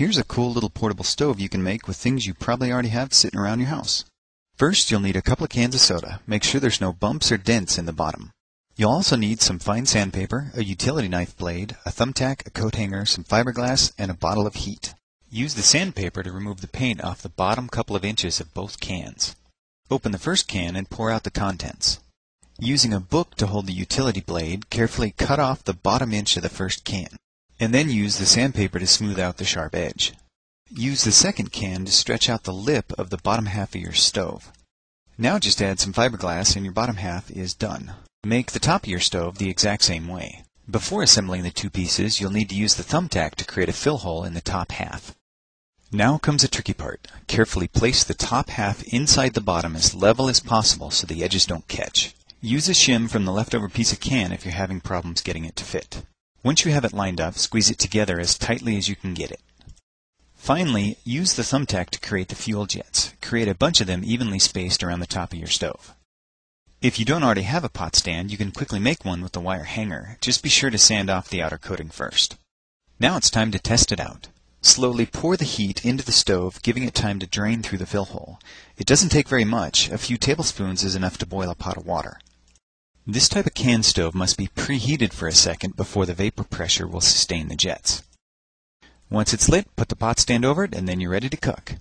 Here's a cool little portable stove you can make with things you probably already have sitting around your house. First, you'll need a couple of cans of soda. Make sure there's no bumps or dents in the bottom. You'll also need some fine sandpaper, a utility knife blade, a thumbtack, a coat hanger, some fiberglass, and a bottle of heat. Use the sandpaper to remove the paint off the bottom couple of inches of both cans. Open the first can and pour out the contents. Using a book to hold the utility blade, carefully cut off the bottom inch of the first can, and then use the sandpaper to smooth out the sharp edge. Use the second can to stretch out the lip of the bottom half of your stove. Now just add some fiberglass and your bottom half is done. Make the top of your stove the exact same way. Before assembling the two pieces, you'll need to use the thumbtack to create a fill hole in the top half. Now comes the tricky part. Carefully place the top half inside the bottom as level as possible so the edges don't catch. Use a shim from the leftover piece of can if you're having problems getting it to fit. Once you have it lined up, squeeze it together as tightly as you can get it. Finally, use the thumbtack to create the fuel jets. Create a bunch of them evenly spaced around the top of your stove. If you don't already have a pot stand, you can quickly make one with the wire hanger. Just be sure to sand off the outer coating first. Now it's time to test it out. Slowly pour the heat into the stove, giving it time to drain through the fill hole. It doesn't take very much. A few tablespoons is enough to boil a pot of water. This type of can stove must be preheated for a second before the vapor pressure will sustain the jets. Once it's lit, put the pot stand over it and then you're ready to cook.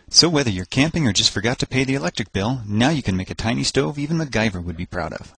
So whether you're camping or just forgot to pay the electric bill, now you can make a tiny stove even MacGyver would be proud of.